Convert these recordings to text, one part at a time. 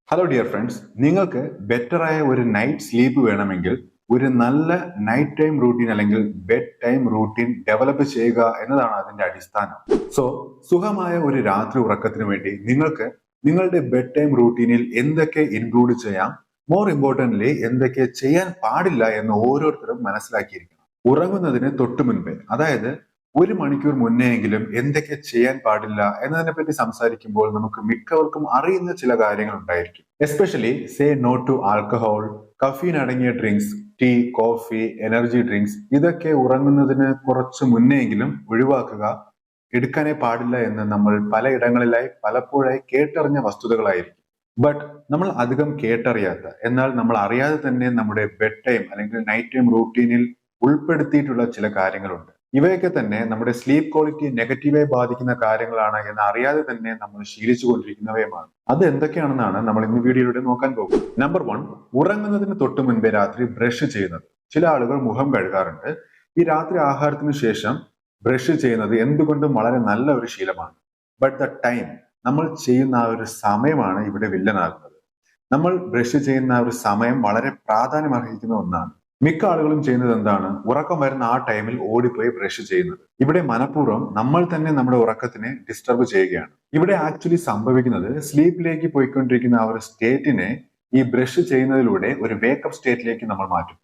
Hello dear friends, നിങ്ങൾക്ക് ബെറ്ററായ ഒരു night sleep വേണമെങ്കിൽ ഒരു നല്ല നൈറ്റ് ടൈം റൂട്ടീൻ അല്ലെങ്കിൽ ബെഡ് ടൈം റൂട്ടീൻ ഡെവലപ്പ് ചെയ്യുക എന്നതാണ് അതിന്റെ അടിസ്ഥാനം. സുഖമായ ഒരു രാത്രി ഉറക്കത്തിന് വേണ്ടി നിങ്ങൾക്ക് നിങ്ങളുടെ ബെഡ് ടൈം റൂട്ടീനിൽ എന്തൊക്കെ ഇൻക്ലൂഡ് ചെയ്യാം, മോർ ഇമ്പോർട്ടന്റ്ലി എന്തൊക്കെ ചെയ്യാൻ പാടില്ല എന്ന് ഓരോരുത്തരും മനസ്സിലാക്കിയിരിക്കണം. ഉറങ്ങുന്നതിന് തൊട്ടു മുൻപേ, അതായത് ഒരു മണിക്കൂർ മുന്നെയെങ്കിലും എന്തൊക്കെ ചെയ്യാൻ പാടില്ല എന്നതിനെ പറ്റി സംസാരിക്കുമ്പോൾ നമുക്ക് മിക്കവർക്കും അറിയുന്ന ചില കാര്യങ്ങൾ ഉണ്ടായിരിക്കും. Especially say no to alcohol, caffeine അടങ്ങിയ drinks, tea, coffee, energy drinks ഇതൊക്കെ ഉറങ്ങുന്നതിന് കുറച്ച് മുന്നെയെങ്കിലും ഒഴിവാക്കുക, എടുക്കാനേ പാടില്ല എന്ന് നമ്മൾ പലയിടങ്ങളിലായി പലപ്പോഴായി കേട്ടറിഞ്ഞ വസ്തുതകളായിരിക്കും. ബട്ട് നമ്മൾ അധികം കേട്ടറിയാത്ത, എന്നാൽ നമ്മൾ അറിയാതെ തന്നെ നമ്മുടെ ബെഡ് ടൈം അല്ലെങ്കിൽ നൈറ്റ് ടൈം റൂട്ടീനിൽ ഉൾപ്പെടുത്തിയിട്ടുള്ള ചില കാര്യങ്ങളുണ്ട്. ഇവയൊക്കെ തന്നെ നമ്മുടെ സ്ലീപ്പ് ക്വാളിറ്റി നെഗറ്റീവായി ബാധിക്കുന്ന കാര്യങ്ങളാണ് എന്ന് അറിയാതെ തന്നെ നമ്മൾ ശീലിച്ചു കൊണ്ടിരിക്കുന്നവയുമാണ്. അത് എന്തൊക്കെയാണെന്നാണ് നമ്മൾ ഇന്ന് വീഡിയോയിലൂടെ നോക്കാൻ പോകുന്നത്. നമ്പർ 1, ഉറങ്ങുന്നതിന് തൊട്ട് മുൻപേ രാത്രി ബ്രഷ് ചെയ്യുന്നത്. ചില ആളുകൾ മുഖം കഴുകാറുണ്ട്. ഈ രാത്രി ആഹാരത്തിന് ശേഷം ബ്രഷ് ചെയ്യുന്നത് എന്തുകൊണ്ടും വളരെ നല്ല ഒരു ശീലമാണ്. ബട്ട് ദ ടൈം, നമ്മൾ ചെയ്യുന്ന ആ ഒരു സമയമാണ് ഇവിടെ വില്ലനാകുന്നത്. നമ്മൾ ബ്രഷ് ചെയ്യുന്ന ആ ഒരു സമയം വളരെ പ്രാധാന്യം അർഹിക്കുന്ന ഒന്നാണ്. മിക്ക ആളുകളും ചെയ്യുന്നത് എന്താണ്? ഉറക്കം വരുന്ന ആ ടൈമിൽ ഓടിപ്പോയി ബ്രഷ് ചെയ്യുന്നത്. ഇവിടെ മനഃപൂർവ്വം നമ്മൾ തന്നെ നമ്മുടെ ഉറക്കത്തിനെ ഡിസ്റ്റർബ് ചെയ്യുകയാണ്. ഇവിടെ ആക്ച്വലി സംഭവിക്കുന്നത്, സ്ലീപ്പിലേക്ക് പോയിക്കൊണ്ടിരിക്കുന്ന ആ ഒരു സ്റ്റേറ്റിനെ ഈ ബ്രഷ് ചെയ്യുന്നതിലൂടെ ഒരു വേക്കപ്പ് സ്റ്റേറ്റിലേക്ക് നമ്മൾ മാറ്റും.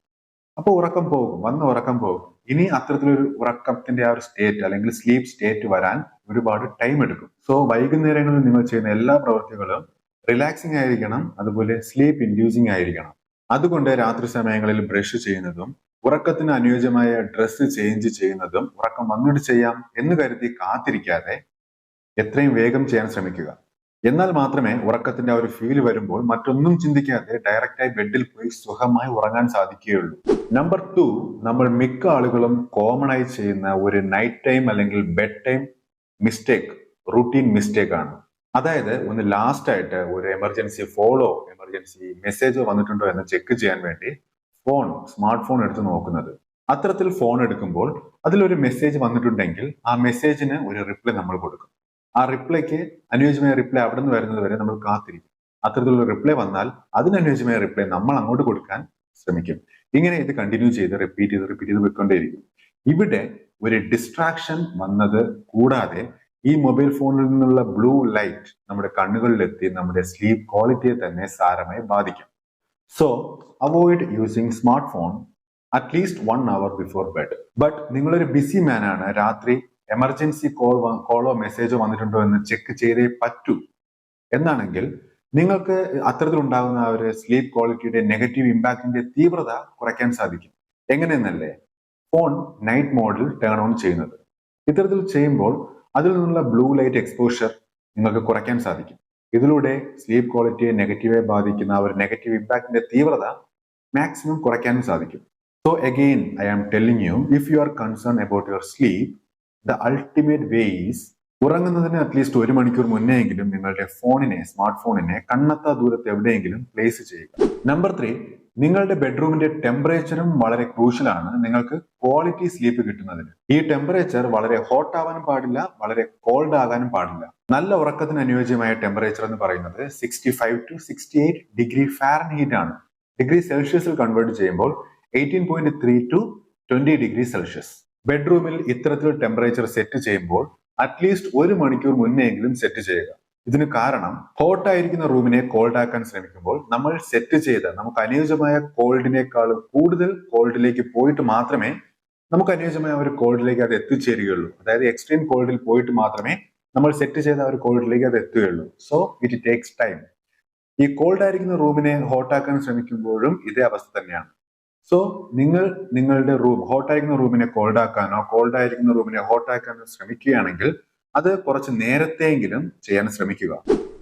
അപ്പോൾ ഉറക്കം പോകും, വന്ന ഉറക്കം പോകും. ഇനി അത്തരത്തിലൊരു ഉറക്കത്തിന്റെ ആ ഒരു സ്റ്റേറ്റ് അല്ലെങ്കിൽ സ്ലീപ്പ് സ്റ്റേറ്റ് വരാൻ ഒരുപാട് ടൈം എടുക്കും. സോ വൈകുന്നേരങ്ങളിൽ നിങ്ങൾ ചെയ്യുന്ന എല്ലാ പ്രവൃത്തികളും റിലാക്സിംഗ് ആയിരിക്കണം, അതുപോലെ സ്ലീപ്പ് ഇൻഡ്യൂസിംഗ് ആയിരിക്കണം. അതുകൊണ്ട് രാത്രി സമയങ്ങളിൽ ബ്രഷ് ചെയ്യുന്നതും ഉറക്കത്തിന് അനുയോജ്യമായ ഡ്രസ്സ് ചേഞ്ച് ചെയ്യുന്നതും ഉറക്കം വന്നിട്ട് ചെയ്യാം എന്ന് കരുതി കാത്തിരിക്കാതെ എത്രയും വേഗം ചെയ്യാൻ ശ്രമിക്കുക. എന്നാൽ മാത്രമേ ഉറക്കത്തിന്റെ ആ ഒരു ഫീൽ വരുമ്പോൾ മറ്റൊന്നും ചിന്തിക്കാതെ ഡയറക്റ്റായി ബെഡിൽ പോയി സുഖമായി ഉറങ്ങാൻ സാധിക്കുകയുള്ളൂ. നമ്പർ 2, നമ്മൾ മിക്ക ആളുകളും കോമൺ ആയി ചെയ്യുന്ന ഒരു നൈറ്റ് ടൈം അല്ലെങ്കിൽ bed time mistake, routine mistake ആണ്. അതായത് ഒന്ന് ലാസ്റ്റ് ആയിട്ട് ഒരു എമർജൻസി മെസ്സേജോ വന്നിട്ടുണ്ടോ എന്ന് ചെക്ക് ചെയ്യാൻ വേണ്ടി സ്മാർട്ട് ഫോൺ എടുത്ത് നോക്കുന്നത്. അത്തരത്തിൽ ഫോൺ എടുക്കുമ്പോൾ അതിലൊരു മെസ്സേജ് വന്നിട്ടുണ്ടെങ്കിൽ ആ മെസ്സേജിന് ഒരു റിപ്ലൈ നമ്മൾ കൊടുക്കും. ആ റിപ്ലൈക്ക് അനുയോജ്യമായ റിപ്ലൈ അവിടെ നിന്ന് വരുന്നത് വരെ നമ്മൾ കാത്തിരിക്കും. അത്തരത്തിലുള്ള റിപ്ലൈ വന്നാൽ അതിനനുയോജ്യമായ റിപ്ലൈ നമ്മൾ അങ്ങോട്ട് കൊടുക്കാൻ ശ്രമിക്കും. ഇങ്ങനെ ഇത് കണ്ടിന്യൂ ചെയ്ത് റിപ്പീറ്റ് ചെയ്ത് പോയിക്കൊണ്ടേയിരിക്കും. ഇവിടെ ഒരു ഡിസ്ട്രാക്ഷൻ വന്നത് കൂടാതെ ഈ മൊബൈൽ ഫോണിൽ നിന്നുള്ള ബ്ലൂ ലൈറ്റ് നമ്മുടെ കണ്ണുകളിലെത്തി നമ്മുടെ സ്ലീപ്പ് ക്വാളിറ്റിയെ തന്നെ സാരമായി ബാധിക്കും. So avoid using smart phone at least 1 hour before bed. But നിങ്ങളൊരു ബിസി മാൻ ആണ്, രാത്രി എമർജൻസി കോളോ മെസ്സേജോ വന്നിട്ടുണ്ടോ എന്ന് ചെക്ക് ചെയ്തേ പറ്റൂ എന്നാണെങ്കിൽ നിങ്ങൾക്ക് അത്തരത്തിലുണ്ടാകുന്ന ആ ഒരു സ്ലീപ്പ് ക്വാളിറ്റിയുടെ നെഗറ്റീവ് ഇമ്പാക്റ്റിന്റെ തീവ്രത കുറയ്ക്കാൻ സാധിക്കും. എങ്ങനെയെന്നല്ലേ? ഫോൺ നൈറ്റ് മോഡിൽ ടേൺ ഓൺ ചെയ്യുന്നത്. ഇത്തരത്തിൽ ചെയ്യുമ്പോൾ അതിൽ നിന്നുള്ള ബ്ലൂ ലൈറ്റ് എക്സ്പോഷർ നിങ്ങൾക്ക് കുറയ്ക്കാൻ സാധിക്കും. ഇതിലൂടെ സ്ലീപ്പ് ക്വാളിറ്റിയെ നെഗറ്റീവായി ബാധിക്കുന്ന ആ ഒരു നെഗറ്റീവ് ഇമ്പാക്റ്റിന്റെ തീവ്രത മാക്സിമം കുറയ്ക്കാനും സാധിക്കും. So again I am telling you, if you are concern about your sleep, the ultimate way is ഉറങ്ങുന്നതിന് അറ്റ്ലീസ്റ്റ് 1 മണിക്കൂർ മുന്നെയെങ്കിലും നിങ്ങളുടെ സ്മാർട്ട് ഫോണിനെ കണ്ണെത്താ ദൂരത്ത് എവിടെയെങ്കിലും പ്ലേസ് ചെയ്യുക. നമ്പർ 3, നിങ്ങളുടെ ബെഡ്റൂമിന്റെ ടെമ്പറേച്ചറും വളരെ ക്രൂഷ്യലാണ് നിങ്ങൾക്ക് ക്വാളിറ്റി സ്ലീപ്പ് കിട്ടുന്നതിന്. ഈ ടെമ്പറേച്ചർ വളരെ ഹോട്ട് ആവാനും പാടില്ല, വളരെ കോൾഡ് ആകാനും പാടില്ല. നല്ല ഉറക്കത്തിന് അനുയോജ്യമായ ടെമ്പറേച്ചർ എന്ന് പറയുന്നത് 65 to 68 ഡിഗ്രി ഫാരൻഹീറ്റ് ആണ്. ഡിഗ്രി സെൽഷ്യസിൽ കൺവേർട്ട് ചെയ്യുമ്പോൾ 18.3 to 20 ഡിഗ്രി സെൽഷ്യസ്. ബെഡ്റൂമിൽ ഇത്തരത്തിൽ ടെമ്പറേച്ചർ സെറ്റ് ചെയ്യുമ്പോൾ അറ്റ്ലീസ്റ്റ് 1 മണിക്കൂർ മുന്നെയെങ്കിലും സെറ്റ് ചെയ്യുക. ഇതിന് കാരണം, ഹോട്ട് ആയിരിക്കുന്ന റൂമിനെ കോൾഡ് ആക്കാൻ ശ്രമിക്കുമ്പോൾ നമ്മൾ സെറ്റ് ചെയ്ത നമുക്ക് അനുയോജ്യമായ കോൾഡിനേക്കാൾ കൂടുതൽ കോൾഡിലേക്ക് പോയിട്ട് മാത്രമേ നമുക്ക് അനുയോജ്യമായ ഒരു കോൾഡിലേക്ക് അത് എത്തിച്ചേരുകയുള്ളൂ. അതായത് എക്സ്ട്രീം കോൾഡിൽ പോയിട്ട് മാത്രമേ നമ്മൾ സെറ്റ് ചെയ്ത ഒരു കോൾഡിലേക്ക് അത് എത്തുകയുള്ളൂ. So it takes time. ഈ കോൾഡ് ആയിരിക്കുന്ന റൂമിനെ ഹോട്ട് ആക്കാൻ ശ്രമിക്കുമ്പോഴും ഇതേ അവസ്ഥ തന്നെയാണ്. സോ നിങ്ങൾ നിങ്ങളുടെ ഹോട്ടായിരിക്കുന്ന റൂമിനെ കോൾഡ് ആക്കാനോ കോൾഡ് ആയിരിക്കുന്ന റൂമിനെ ഹോട്ട് ആക്കാനോ ശ്രമിക്കുകയാണെങ്കിൽ അത് കുറച്ച് നേരത്തെയെങ്കിലും ചെയ്യാൻ ശ്രമിക്കുക.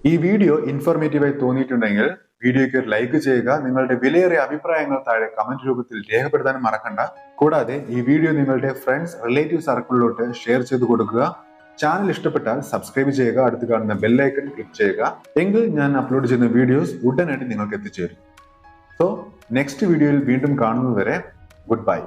ഈ വീഡിയോ ഇൻഫോർമേറ്റീവായി തോന്നിയിട്ടുണ്ടെങ്കിൽ വീഡിയോയ്ക്ക് ഒരു ലൈക്ക് ചെയ്യുക. നിങ്ങളുടെ വിലയേറിയ അഭിപ്രായങ്ങൾ താഴെ കമന്റ് രൂപത്തിൽ രേഖപ്പെടുത്താനും മറക്കണ്ട. കൂടാതെ ഈ വീഡിയോ നിങ്ങളുടെ ഫ്രണ്ട്സ്, റിലേറ്റീവ് സർക്കിളിലോട്ട് ഷെയർ ചെയ്ത് കൊടുക്കുക. ചാനൽ ഇഷ്ടപ്പെട്ടാൽ സബ്സ്ക്രൈബ് ചെയ്യുക. അടുത്ത് കാണുന്ന ബെല്ലൈക്കൺ ക്ലിക്ക് ചെയ്യുക. എങ്കിൽ ഞാൻ അപ്ലോഡ് ചെയ്യുന്ന വീഡിയോസ് ഉടനടി നിങ്ങൾക്ക് എത്തിച്ചേരും. സോ നെക്സ്റ്റ് വീഡിയോയിൽ വീണ്ടും കാണുന്നതുവരെ ഗുഡ് ബൈ.